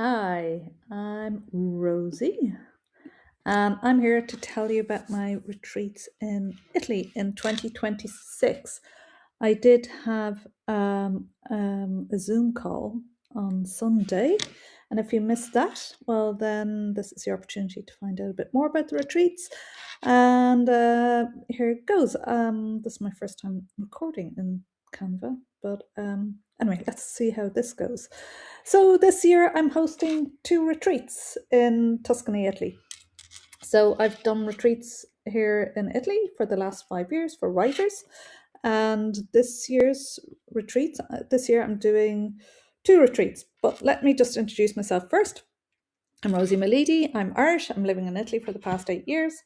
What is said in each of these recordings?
Hi, I'm Rosie, and I'm here to tell you about my retreats in Italy in 2026. I did have a Zoom call on Sunday, and if you missed that, well, then this is your opportunity to find out a bit more about the retreats. And here it goes. This is my first time recording in Canva, but anyway, let's see how this goes. So this year I'm hosting two retreats in Tuscany, Italy. So I've done retreats here in Italy for the last 5 years for writers. And this year I'm doing two retreats. But let me just introduce myself first. I'm Rosie Milady. I'm Irish. I'm living in Italy for the past 8 years.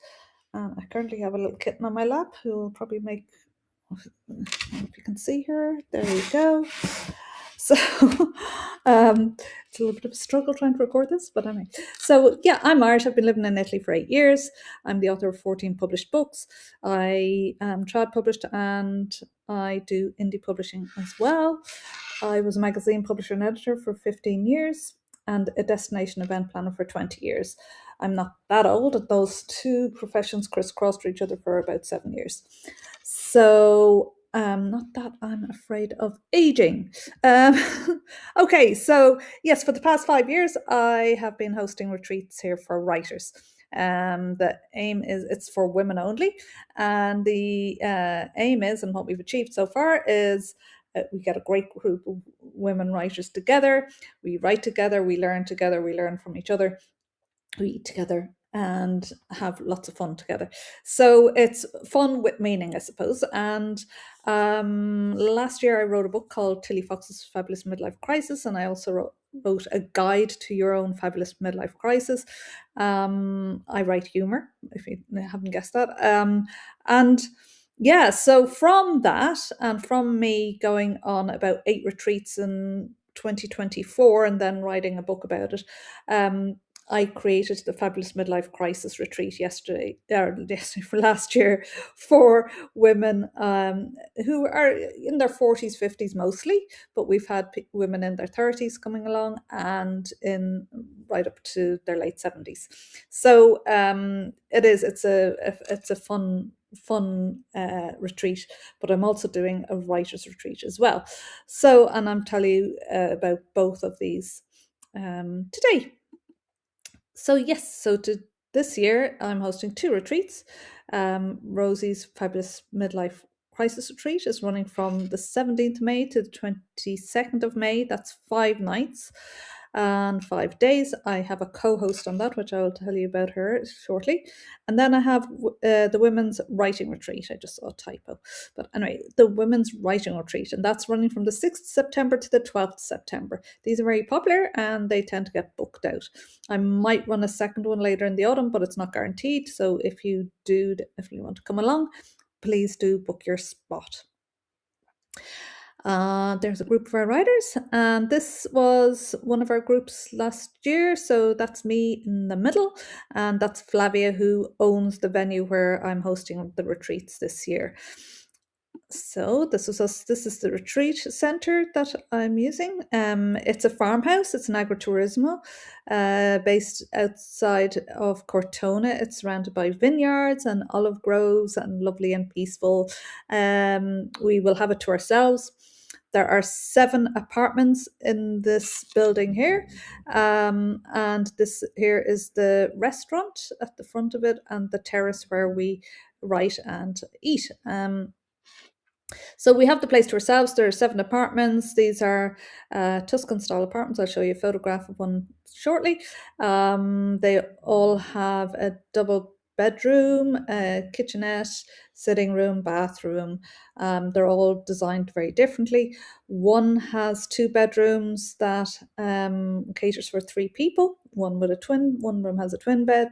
And I currently have a little kitten on my lap who will probably make, if you can see her, there we go. So it's a little bit of a struggle trying to record this, but anyway. So yeah, I'm Irish. I've been living in Italy for 8 years. I'm the author of 14 published books. I am trad published and I do indie publishing as well. I was a magazine publisher and editor for 15 years and a destination event planner for 20 years. I'm not that old. Those two professions crisscrossed each other for about 7 years. So not that I'm afraid of aging. Okay, so yes, for the past 5 years, I have been hosting retreats here for writers. The aim is it's for women only, and the aim is, and what we've achieved so far is we get a great group of women writers together. We write together, we learn from each other, we eat together and have lots of fun together. So it's fun with meaning, I suppose. And last year I wrote a book called Tilly Fox's Fabulous Midlife Crisis, and I also wrote a guide to your own fabulous midlife crisis. I write humor, if you haven't guessed that. And yeah, so from that, and from me going on about 8 retreats in 2024 and then writing a book about it, I created the Fabulous Midlife Crisis Retreat for last year for women who are in their 40s, 50s mostly, but we've had women in their 30s coming along and in right up to their late 70s. So it's a fun retreat, but I'm also doing a writer's retreat as well. So, and I'm telling you about both of these today. So yes, this year I'm hosting two retreats. Rosie's Fabulous Midlife Crisis Retreat is running from the 17th of May to the 22nd of May. That's 5 nights and 5 days. I have a co-host on that, which I will tell you about her shortly. And then I have the Women's Writing Retreat. I just saw a typo. But anyway, the Women's Writing Retreat, and that's running from the 6th September to the 12th September. These are very popular and they tend to get booked out. I might run a second one later in the autumn, but it's not guaranteed. So if you want to come along, please do book your spot. There's a group of our writers, and this was one of our groups last year. So that's me in the middle, and that's Flavia, who owns the venue where I'm hosting the retreats this year. So this is us. This is the retreat center that I'm using. It's a farmhouse. It's an agriturismo, based outside of Cortona. It's surrounded by vineyards and olive groves and lovely and peaceful. We will have it to ourselves. There are 7 apartments in this building here, and this here is the restaurant at the front of it and the terrace where we write and eat. So we have the place to ourselves. There are 7 apartments. These are Tuscan style apartments. I'll show you a photograph of one shortly. They all have a double bedroom, a kitchenette, sitting room, bathroom. They're all designed very differently. One has 2 bedrooms that caters for 3 people. One room has a twin bed,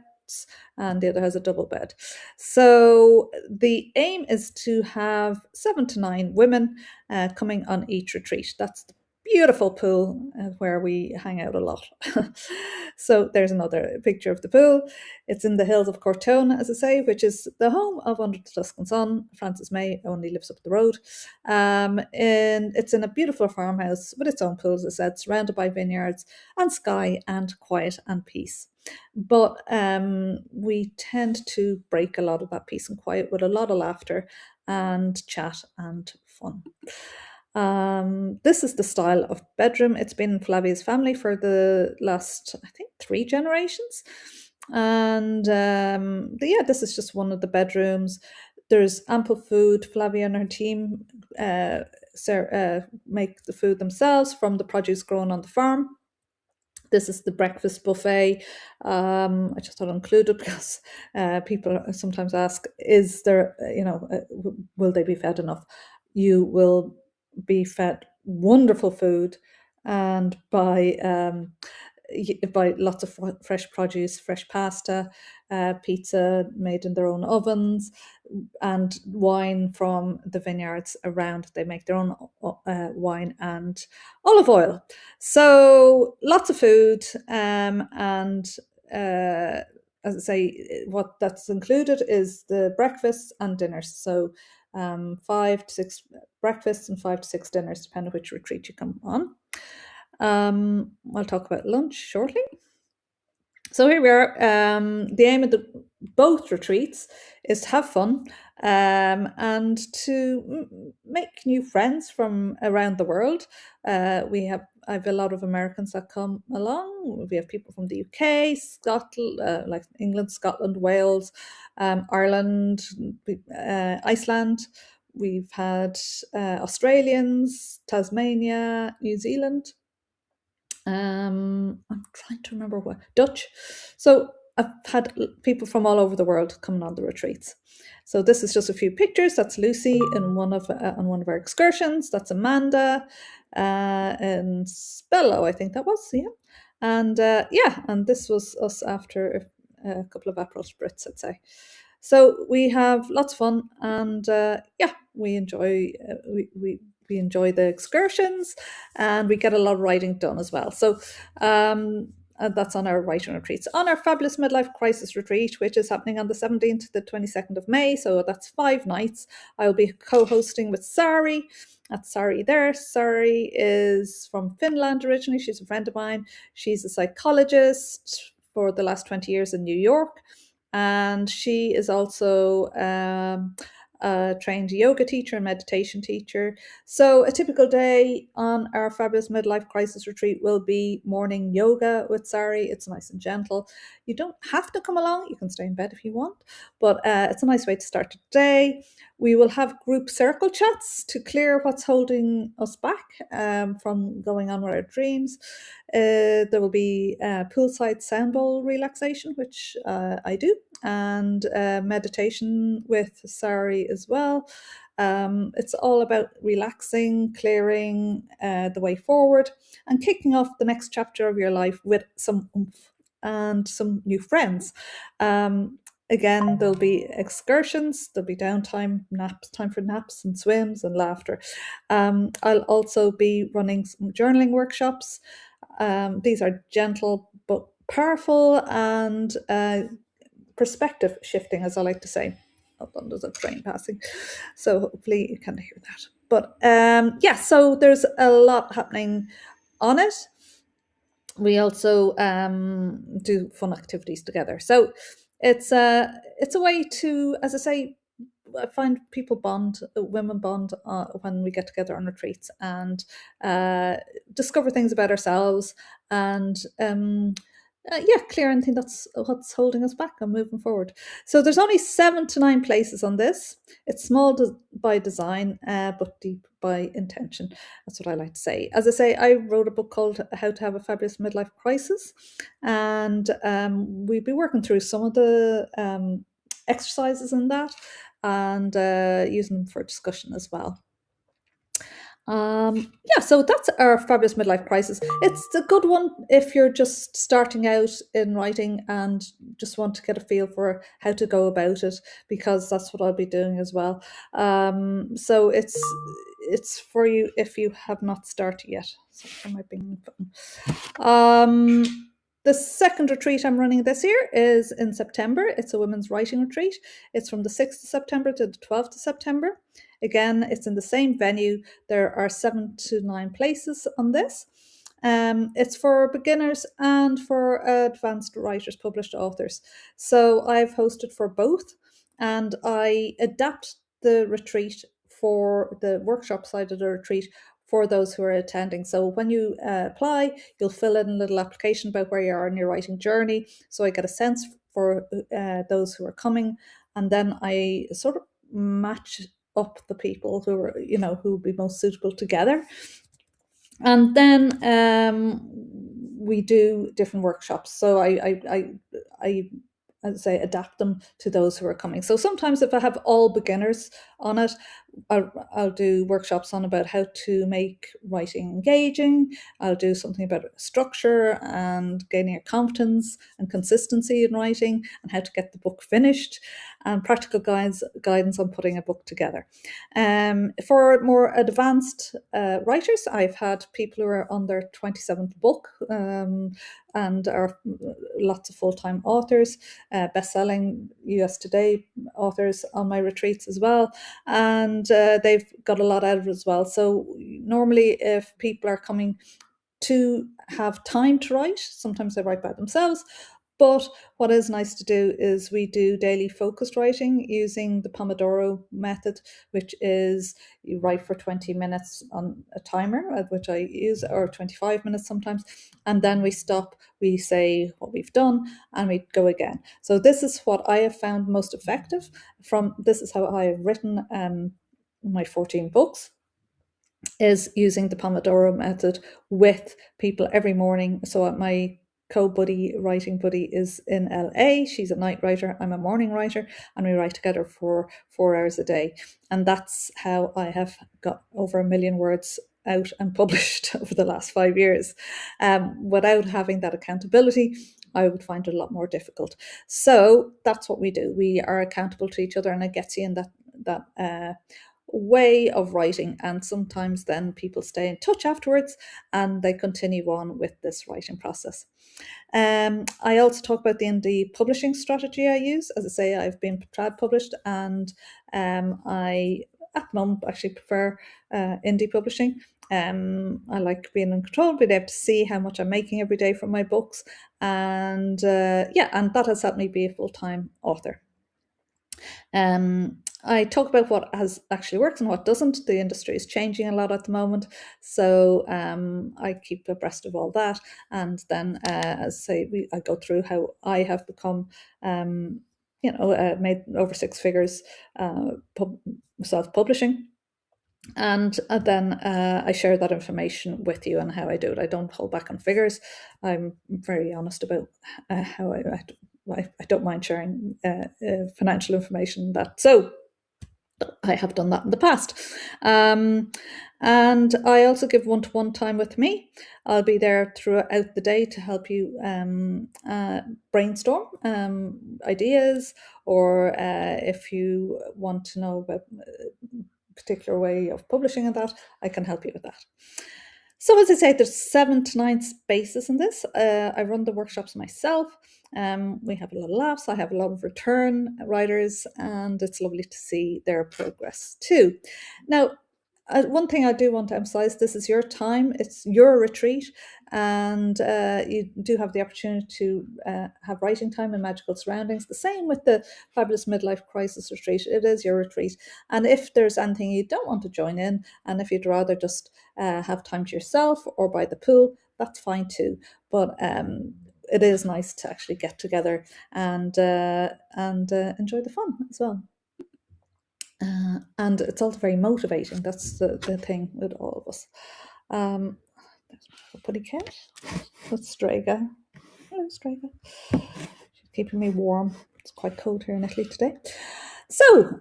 and the other has a double bed. So the aim is to have 7 to 9 women coming on each retreat. That's the beautiful pool where we hang out a lot. So there's another picture of the pool. It's in the hills of Cortona, as I say, which is the home of Under the Tuscan Sun. Frances May only lives up the road. And it's in a beautiful farmhouse with its own pool, as I said, surrounded by vineyards and sky and quiet and peace. But we tend to break a lot of that peace and quiet with a lot of laughter and chat and fun. This is the style of bedroom. It's been in Flavia's family for the last, I think, 3 generations. And yeah, this is just one of the bedrooms. There's ample food. Flavia and her team make the food themselves from the produce grown on the farm. This is the breakfast buffet. I just thought I'd include it because people sometimes ask, is there, will they be fed enough? You will be fed wonderful food and by lots of fresh produce, fresh pasta, pizza made in their own ovens, and wine from the vineyards around. They make their own wine and olive oil. So lots of food, and as I say, what that's included is the breakfasts and dinners. So 5 to 6 breakfasts and 5 to 6 dinners, depending on which retreat you come on. I'll talk about lunch shortly. So here we are. The aim of both retreats is to have fun and to make new friends from around the world. I have a lot of Americans that come along. We have people from the UK, Scotland, like England, Scotland, Wales, Ireland, Iceland. We've had Australians, Tasmania, New Zealand. I'm trying to remember what, Dutch. So I've had people from all over the world coming on the retreats. So this is just a few pictures. That's Lucy in on one of our excursions. That's Amanda in Spello, I think that was, yeah. And and this was us after a couple of Aperol Spritz, I'd say. So we have lots of fun, and we enjoy we enjoy the excursions, and we get a lot of writing done as well. So that's on our writing retreats. On our fabulous midlife crisis retreat, which is happening on the 17th to the 22nd of May, so that's 5 nights, I'll be co-hosting with Sari. That's Sari there. Sari is from Finland originally. She's a friend of mine. She's a psychologist for the last 20 years in New York. And she is also a trained yoga teacher and meditation teacher. So a typical day on our fabulous midlife crisis retreat will be morning yoga with Sari. It's nice and gentle. You don't have to come along. You can stay in bed if you want, but it's a nice way to start the day. We will have group circle chats to clear what's holding us back from going on with our dreams. There will be poolside sound bowl relaxation, which I do, and meditation with Sari as well. It's all about relaxing, clearing the way forward, and kicking off the next chapter of your life with some oomph and some new friends. Again, there'll be excursions, there'll be downtime, naps, time for naps and swims and laughter. I'll also be running some journaling workshops. These are gentle but powerful and perspective shifting, as I like to say. Hold on, there's a train passing, so hopefully you can hear that. But so there's a lot happening on it. We also do fun activities together. So it's a way to, as I say, I find people bond, women bond when we get together on retreats and discover things about ourselves and clear anything that's what's holding us back and moving forward. So there's only 7 to 9 places on this. It's small by design, but deep by intention. That's what I like to say. As I say, I wrote a book called How to Have a Fabulous Midlife Crisis, and we've been working through some of the exercises in that and using them for discussion as well. So that's our fabulous midlife crisis. It's a good one if you're just starting out in writing and just want to get a feel for how to go about it, because that's what I'll be doing as well. So it's for you if you have not started yet. So I might be on the phone. The second retreat I'm running this year is in September. It's a women's writing retreat. It's from the 6th of September to the 12th of September. Again, it's in the same venue. There are 7 to 9 places on this. It's for beginners and for advanced writers, published authors. So I've hosted for both, and I adapt the retreat for the workshop side of the retreat for those who are attending. So when you apply, you'll fill in a little application about where you are in your writing journey. So I get a sense for those who are coming, and then I sort of match up the people who are, who would be most suitable together. And then we do different workshops. So I as I say, adapt them to those who are coming. So sometimes if I have all beginners on it, I'll do workshops on about how to make writing engaging. I'll do something about structure and gaining a confidence and consistency in writing, and how to get the book finished, and practical guidance on putting a book together. For more advanced writers, I've had people who are on their 27th book and are lots of full-time authors, bestselling US Today authors on my retreats as well, and they've got a lot out of it as well. So normally if people are coming to have time to write, sometimes they write by themselves, but what is nice to do is we do daily focused writing using the Pomodoro method, which is you write for 20 minutes on a timer, which I use, or 25 minutes sometimes, and then we stop, we say what we've done, and we go again. So this is what I have found most effective. This is how I have written my 14 books, is using the Pomodoro method with people every morning. So my writing buddy is in LA. She's a night writer, I'm a morning writer, and we write together for 4 hours a day. And that's how I have got over 1 million words out and published over the last 5 years. Without having that accountability, I would find it a lot more difficult. So that's what we do. We are accountable to each other, and it gets you in that way of writing, and sometimes then people stay in touch afterwards and they continue on with this writing process. I also talk about the indie publishing strategy I use. As I say, I've been trad published, and I at the moment actually prefer indie publishing. I like being in control, being able to see how much I'm making every day from my books, and and that has helped me be a full-time author. I talk about what has actually worked and what doesn't. The industry is changing a lot at the moment, so I keep abreast of all that. And then, as I say, I go through how I have become, made over 6 figures self-publishing. And then I share that information with you and how I do it. I don't hold back on figures. I'm very honest about how I don't mind sharing financial information. So I have done that in the past. And I also give one-to-one time with me. I'll be there throughout the day to help you brainstorm ideas, or if you want to know about particular way of publishing and that, I can help you with that. So as I say, there's 7 to 9 spaces in this. I run the workshops myself. We have a lot of laughs. I have a lot of return writers, and it's lovely to see their progress too. Now, one thing I do want to emphasize, this is your time, it's your retreat, and you do have the opportunity to have writing time in magical surroundings. The same with the Fabulous Midlife Crisis Retreat. It is your retreat, and if there's anything you don't want to join in, and if you'd rather just have time to yourself or by the pool, that's fine too. But it is nice to actually get together and enjoy the fun as well. And it's also very motivating. That's the thing with all of us. There's a putty cat. That's Strega. Hello, Strega. She's keeping me warm. It's quite cold here in Italy today. So,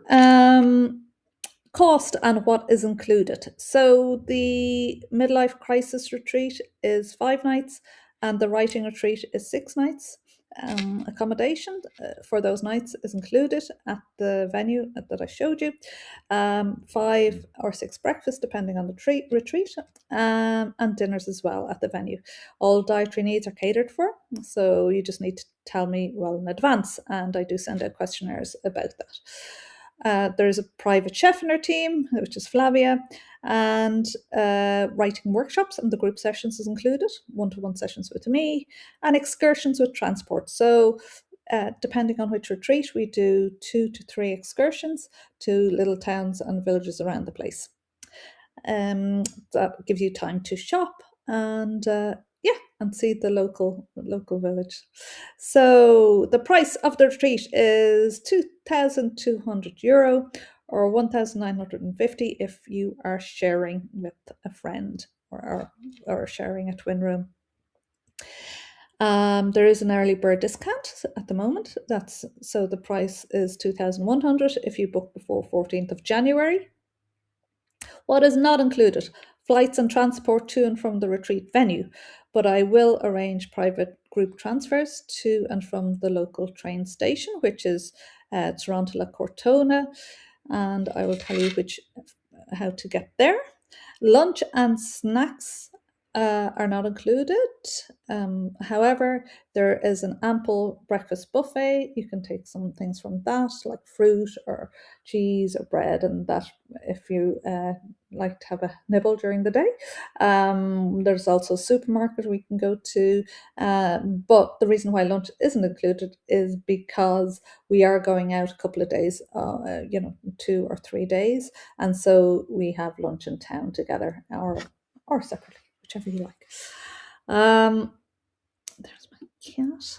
cost and what is included. So the Midlife Crisis Retreat is 5 nights, and the Writing Retreat is 6 nights. Accommodation for those nights is included at the venue that I showed you. 5 or 6 breakfasts, depending on the retreat, and dinners as well at the venue. All dietary needs are catered for, so you just need to tell me well in advance, and I do send out questionnaires about that. There's a private chef in our team, which is Flavia, and writing workshops, and the group sessions is included, one-to-one sessions with me, and excursions with transport. So depending on which retreat, we do 2 to 3 excursions to little towns and villages around the place. That gives you time to shop and and see the local village. So the price of the retreat is €2,200 or 1,950 if you are sharing with a friend or sharing a twin room. There is an early bird discount at the moment. So the price is 2,100 if you book before 14th of January. What is not included? Flights and transport to and from the retreat venue, but I will arrange private group transfers to and from the local train station, which is Toronto La Cortona, and I will tell you how to get there. Lunch and snacks are not included. However, there is an ample breakfast buffet. You can take some things from that, like fruit or cheese or bread, and that if you like to have a nibble during the day. There's also a supermarket we can go to, but the reason why lunch isn't included is because we are going out a couple of days, 2 or 3 days, and so we have lunch in town together or separately, whichever you like. There's my cat.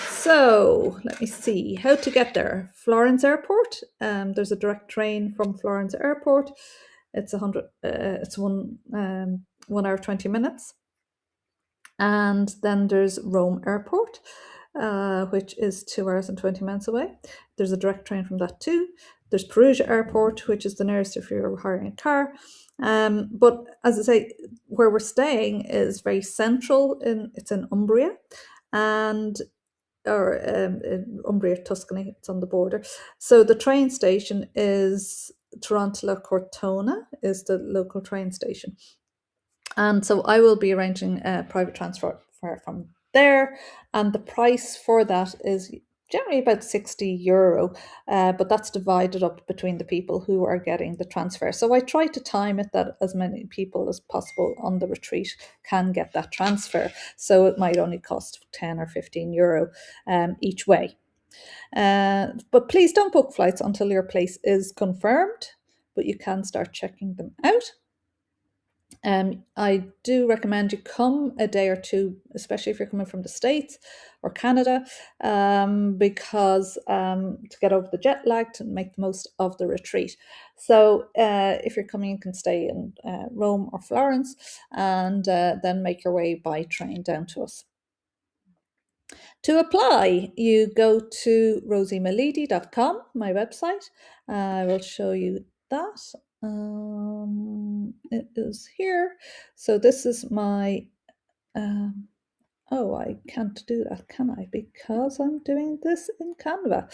So let me see how to get there. Florence Airport. There's a direct train from Florence Airport. It's 1 hour 20 minutes. And then there's Rome Airport, which is 2 hours and 20 minutes away. There's a direct train from that too. There's Perugia Airport, which is the nearest if you're hiring a car. But as I say, where we're staying is very central. It's in Umbria, in Umbria, Tuscany. It's on the border. So the train station is Toronto La Cortona, is the local train station. And so I will be arranging a private transfer from there, and the price for that is generally about €60, but that's divided up between the people who are getting the transfer. So I try to time it that as many people as possible on the retreat can get that transfer. So it might only cost €10 or €15 each way. But please don't book flights until your place is confirmed, but you can start checking them out. I do recommend you come a day or two, especially if you're coming from the States or Canada, because to get over the jet lag, to make the most of the retreat. So if you're coming, you can stay in Rome or Florence and then make your way by train down to us. To apply, you go to rosiemalidi.com, my website. I will show you that. It is here. So this is my, I can't do that, can I? Because I'm doing this in Canva.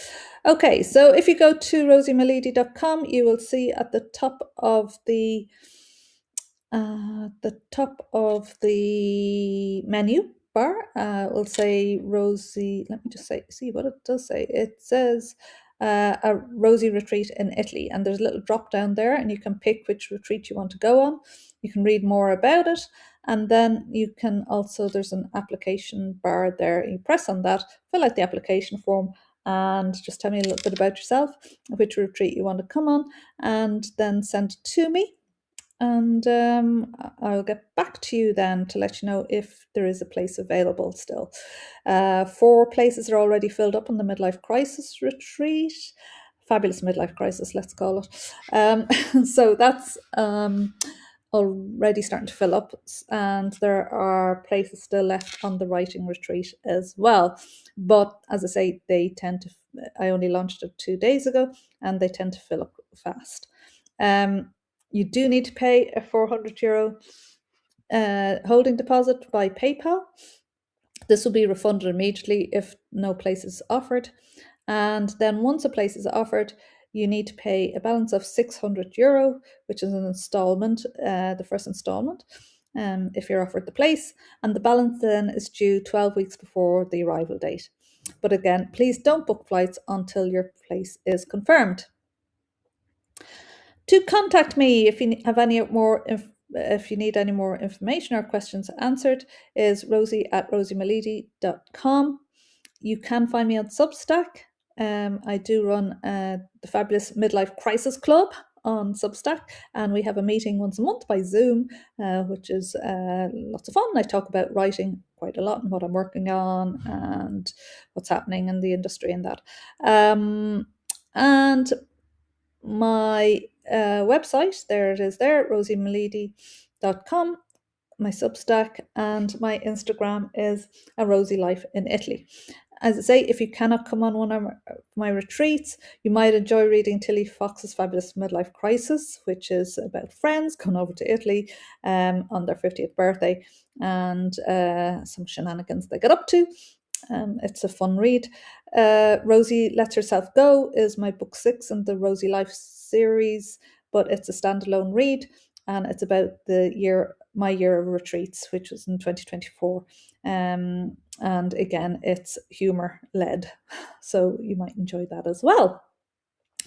Okay, so if you go to rosiemalidi.com, you will see at the top of the menu bar will say Rosie. Let me just see what it does say. It says a Rosie retreat in Italy, and there's a little drop down there, and you can pick which retreat you want to go on. You can read more about it, and then you can also, there's an application bar there. You press on that, fill out the application form, and just tell me a little bit about yourself, which retreat you want to come on, and then send it to me. And I'll get back to you then to let you know if there is a place available still. 4 places are already filled up on the Midlife Crisis Retreat. Fabulous Midlife Crisis, let's call it. So that's already starting to fill up, and there are places still left on the Writing Retreat as well. But as I say, I only launched it 2 days ago, and they tend to fill up fast. You do need to pay a €400 holding deposit by PayPal. This will be refunded immediately if no place is offered. And then once a place is offered, you need to pay a balance of €600, which is an installment, the first installment, if you're offered the place. And the balance then is due 12 weeks before the arrival date. But again, please don't book flights until your place is confirmed. To contact me if you have any more if you need any more information or questions answered is rosie@rosiemalidi.com. You can find me on Substack. I do run the fabulous Midlife Crisis Club on Substack, and we have a meeting once a month by Zoom, which is lots of fun. I talk about writing quite a lot and what I'm working on and what's happening in the industry and that. And my website, there it is there, rosiemalidi.com, my Substack, and my Instagram is a Rosie Life in Italy. As I say, if you cannot come on one of my retreats, you might enjoy reading Tilly Fox's fabulous Midlife Crisis, which is about friends going over to Italy on their 50th birthday and some shenanigans they get up to. It's a fun read. Rosie Lets Herself Go is my book 6 in the Rosie Life series, but it's a standalone read, and it's about my year of retreats, which was in 2024. And again, it's humor led, so you might enjoy that as well.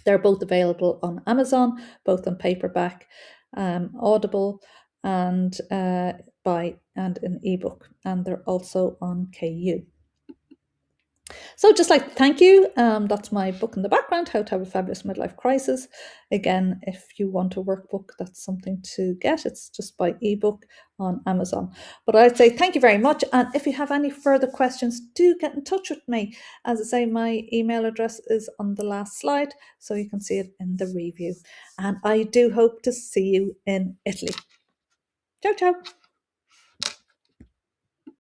They're both available on Amazon, both on paperback, Audible, and and an ebook, and they're also on KU. So just like to thank you. That's my book in the background, How to Have a Fabulous Midlife Crisis. Again, if you want a workbook, that's something to get. It's just by ebook on Amazon. But I'd say thank you very much. And if you have any further questions, do get in touch with me. As I say, my email address is on the last slide, so you can see it in the review. And I do hope to see you in Italy. Ciao, ciao.